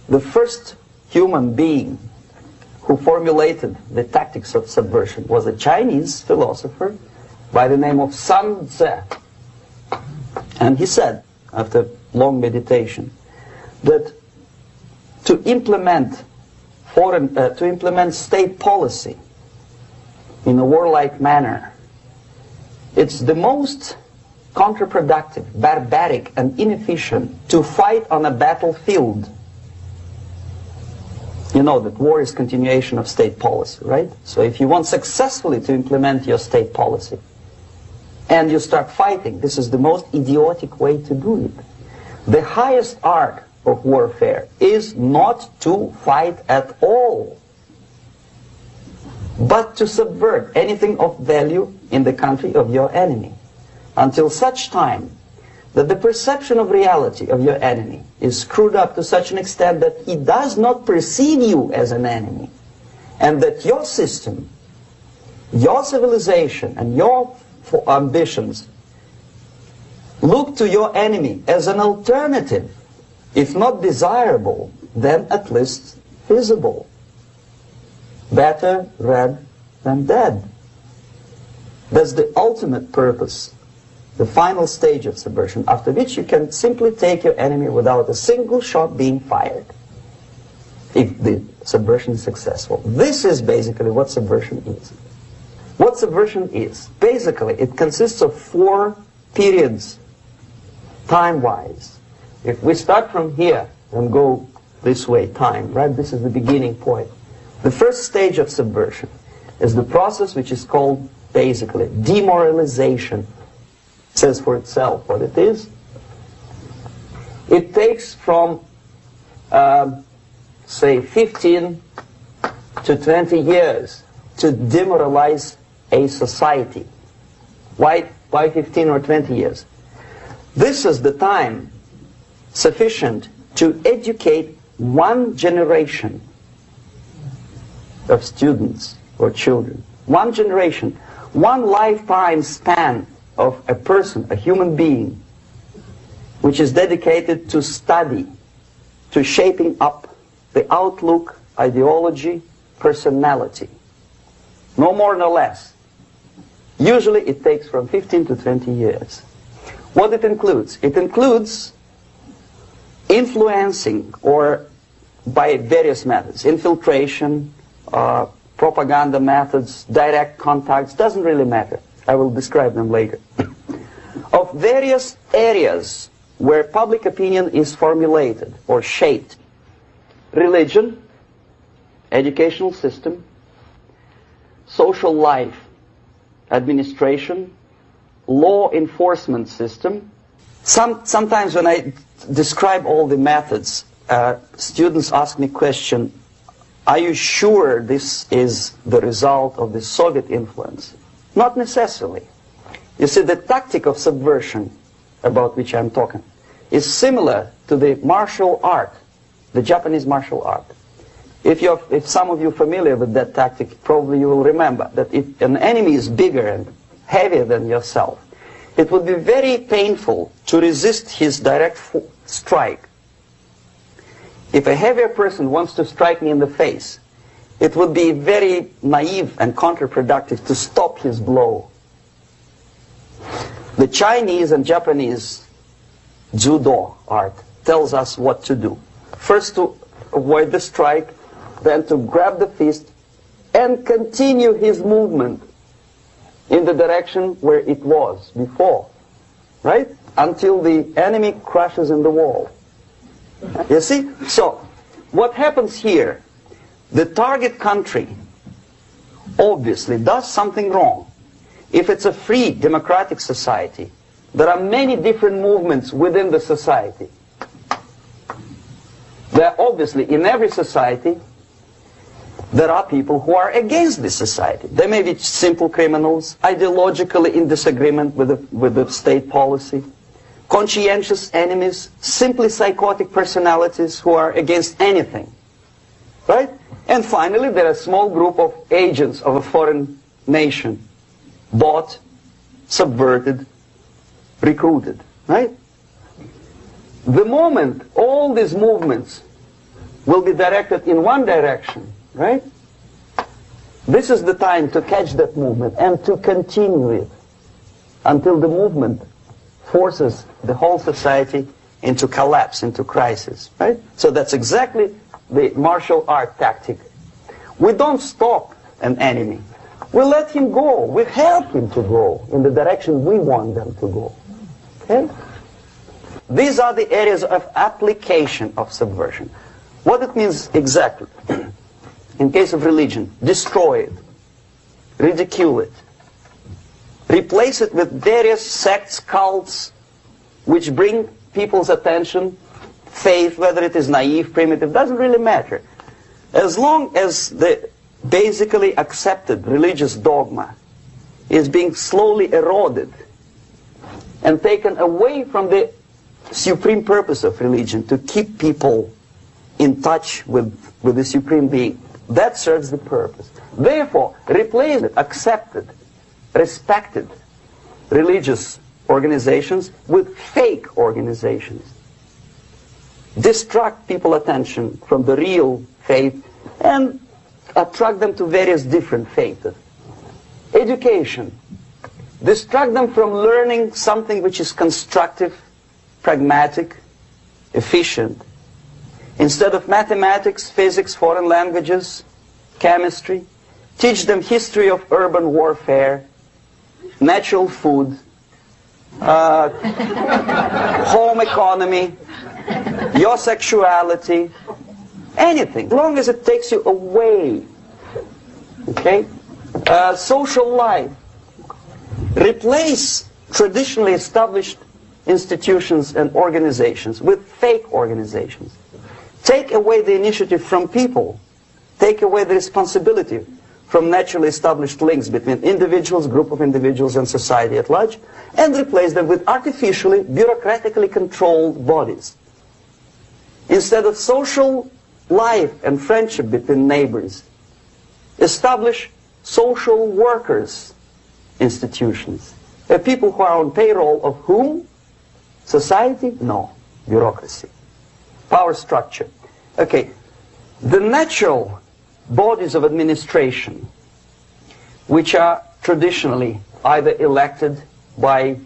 the first human being who formulated the tactics of subversion was a Chinese philosopher by the name of Sun Tzu. And he said, after long meditation, that to implement state policy in a warlike manner, it's the most counterproductive, barbaric, and inefficient to fight on a battlefield. You know that war is continuation of state policy, right? So if you want successfully to implement your state policy, and you start fighting, this is the most idiotic way to do it. The highest art of warfare is not to fight at all, but to subvert anything of value in the country of your enemy, until such time that the perception of reality of your enemy is screwed up to such an extent that he does not perceive you as an enemy, and that your system, your civilization, and your ambitions look to your enemy as an alternative, if not desirable, then at least feasible. Better red than dead. That's the ultimate purpose, the final stage of subversion, after which you can simply take your enemy without a single shot being fired, if the subversion is successful. This is basically what subversion is. What subversion is, basically, it consists of 4 periods, time-wise. If we start from here and go this way, time, right? This is the beginning point. The first stage of subversion is the process which is called, basically, demoralization. It says for itself what it is. It takes from, say, 15 to 20 years to demoralize a society. Why 15 or 20 years? This is the time sufficient to educate one generation of students or children. One generation, one lifetime span of a person, a human being, which is dedicated to study, to shaping up the outlook, ideology, personality. No more, no less. Usually it takes from 15 to 20 years. What it includes? It includes influencing, or by various methods, infiltration, propaganda methods, direct contacts, doesn't really matter. I will describe them later. Of various areas where public opinion is formulated or shaped. Religion, educational system, social life, administration, law enforcement system. Sometimes when I describe all the methods, students ask me question, are you sure this is the result of the Soviet influence? Not necessarily. You see, the tactic of subversion, about which I'm talking, is similar to the martial art, the Japanese martial art. If some of you are familiar with that tactic, probably you will remember that if an enemy is bigger and heavier than yourself, it would be very painful to resist his direct strike. If a heavier person wants to strike me in the face, it would be very naive and counterproductive to stop his blow. The Chinese and Japanese judo art tells us what to do. First to avoid the strike, then to grab the fist and continue his movement in the direction where it was before, right? Until the enemy crashes in the wall. You see? So, what happens here? The target country obviously does something wrong. If it's a free democratic society, there are many different movements within the society. There are obviously, in every society, there are people who are against this society. They may be simple criminals, ideologically in disagreement with the state policy, conscientious enemies, simply psychotic personalities who are against anything. Right? And finally, there are a small group of agents of a foreign nation, bought, subverted, recruited. Right? The moment all these movements will be directed in one direction, right? This is the time to catch that movement and to continue it until the movement forces the whole society into collapse, into crisis, right? So that's exactly the martial art tactic. We don't stop an enemy. We let him go. We help him to go in the direction we want them to go. Okay? These are the areas of application of subversion. What it means exactly. In case of religion, destroy it, ridicule it, replace it with various sects, cults, which bring people's attention, faith, whether it is naive, primitive, doesn't really matter. As long as the basically accepted religious dogma is being slowly eroded and taken away from the supreme purpose of religion, to keep people in touch with the supreme being, that serves the purpose. Therefore, replace it, accepted, respected religious organizations with fake organizations. Distract people's attention from the real faith and attract them to various different faiths. Education. Distract them from learning something which is constructive, pragmatic, efficient. Instead of mathematics, physics, foreign languages, chemistry, teach them history of urban warfare, natural food, home economy, your sexuality, anything, as long as it takes you away. Okay? Social life. Replace traditionally established institutions and organizations with fake organizations. Take away the initiative from people. Take away the responsibility from naturally established links between individuals, group of individuals, and society at large, and replace them with artificially, bureaucratically controlled bodies. Instead of social life and friendship between neighbors, establish social workers institutions. People who are on payroll of whom? Society? No. Bureaucracy. Power structure. Okay. The natural bodies of administration, which are traditionally either elected by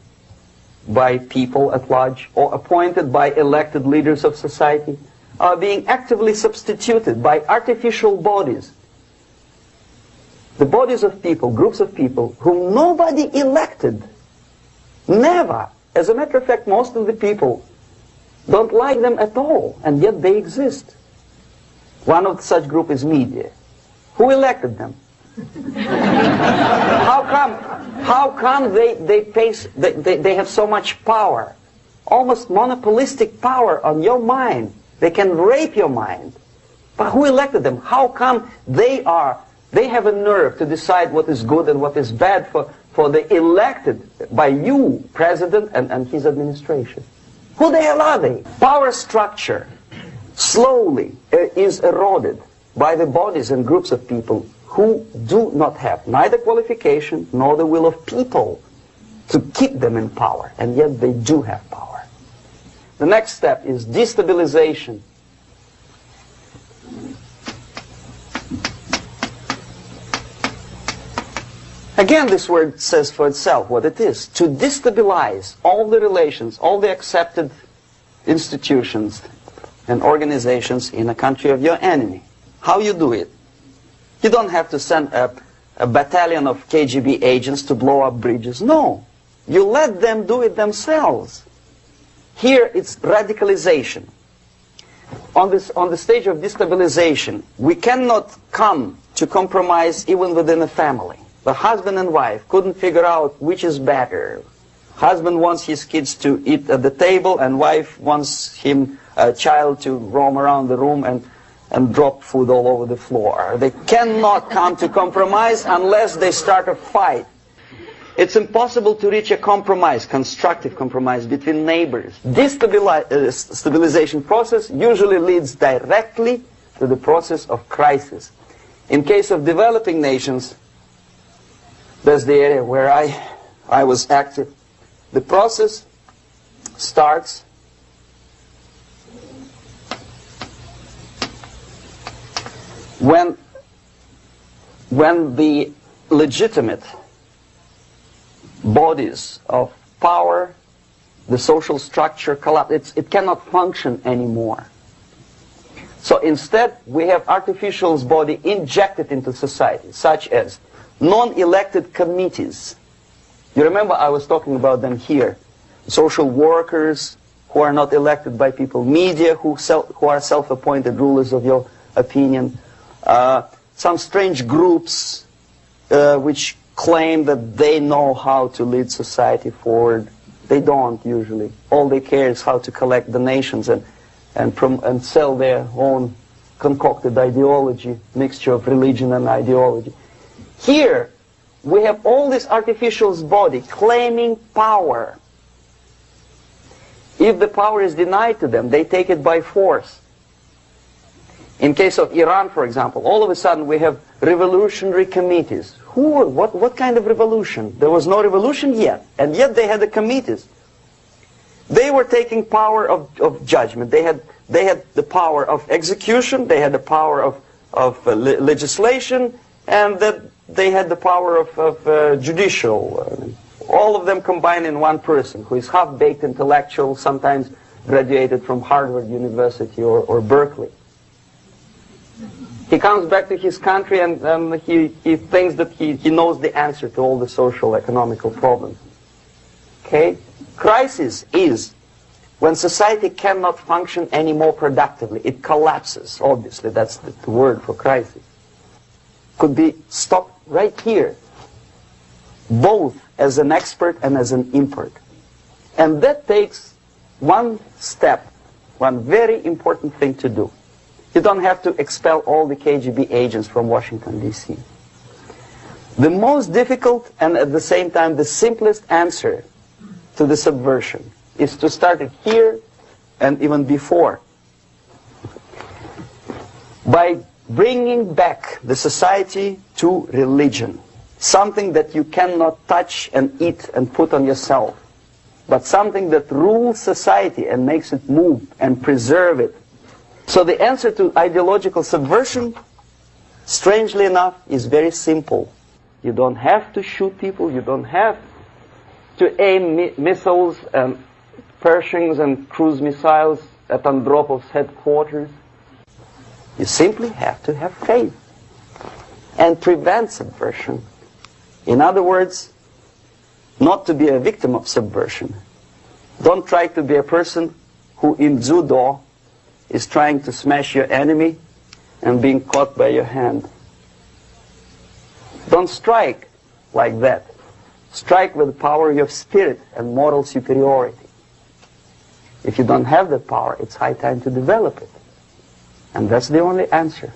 people at large or appointed by elected leaders of society, are being actively substituted by artificial bodies. The bodies of people, groups of people, whom nobody elected. Never. As a matter of fact, most of the people don't like them at all, and yet they exist. One of such group is media. Who elected them? How come they have so much power? Almost monopolistic power on your mind. They can rape your mind. But who elected them? How come they have a nerve to decide what is good and what is bad for the elected by you, president and his administration? Who the hell are they? Power structure slowly is eroded by the bodies and groups of people who do not have neither qualification nor the will of people to keep them in power, and yet they do have power. The next step is destabilization. Again, this word says for itself what it is. To destabilize all the relations, all the accepted institutions and organizations in a country of your enemy. How you do it? You don't have to send a battalion of KGB agents to blow up bridges. No. You let them do it themselves. Here it's radicalization. On the stage of destabilization, we cannot come to compromise even within a family. The husband and wife couldn't figure out which is better. Husband wants his kids to eat at the table, and wife wants a child to roam around the room and drop food all over the floor. They cannot come to compromise unless they start a fight. It's impossible to reach a compromise, constructive compromise between neighbors. This stabilization process usually leads directly to the process of crisis. In case of developing nations, that's the area where I was active. The process starts When the legitimate bodies of power, the social structure collapse, it cannot function anymore. So instead, we have artificial's body injected into society, such as non-elected committees. You remember I was talking about them here. Social workers who are not elected by people, media who are self-appointed rulers of your opinion, some strange groups which claim that they know how to lead society forward. They don't usually. All they care is how to collect donations and sell their own concocted ideology, mixture of religion and ideology. Here, we have all this artificial's body claiming power. If the power is denied to them, they take it by force. In case of Iran, for example, all of a sudden we have revolutionary committees. What kind of revolution? There was no revolution yet, and yet they had the committees. They were taking power of judgment. They had the power of execution, they had the power of legislation, and that they had the power of judicial. All of them combined in one person, who is half-baked intellectual, sometimes graduated from Harvard University or Berkeley. He comes back to his country and he thinks that he knows the answer to all the social, economical problems. Okay? Crisis is when society cannot function any more productively. It collapses, obviously. That's the word for crisis. Could be stopped right here, both as an expert and as an impert. And that takes one step, one very important thing to do. You don't have to expel all the KGB agents from Washington, D.C. The most difficult and at the same time the simplest answer to the subversion is to start it here and even before, by bringing back the society to religion, something that you cannot touch and eat and put on yourself, but something that rules society and makes it move and preserve it. So the answer to ideological subversion, strangely enough, is very simple. You don't have to shoot people, you don't have to aim missiles and Pershings and cruise missiles at Andropov's headquarters. You simply have to have faith and prevent subversion. In other words, not to be a victim of subversion. Don't try to be a person who in judo is trying to smash your enemy and being caught by your hand. Don't strike like that. Strike with the power of your spirit and moral superiority. If you don't have the power, it's high time to develop it. And that's the only answer.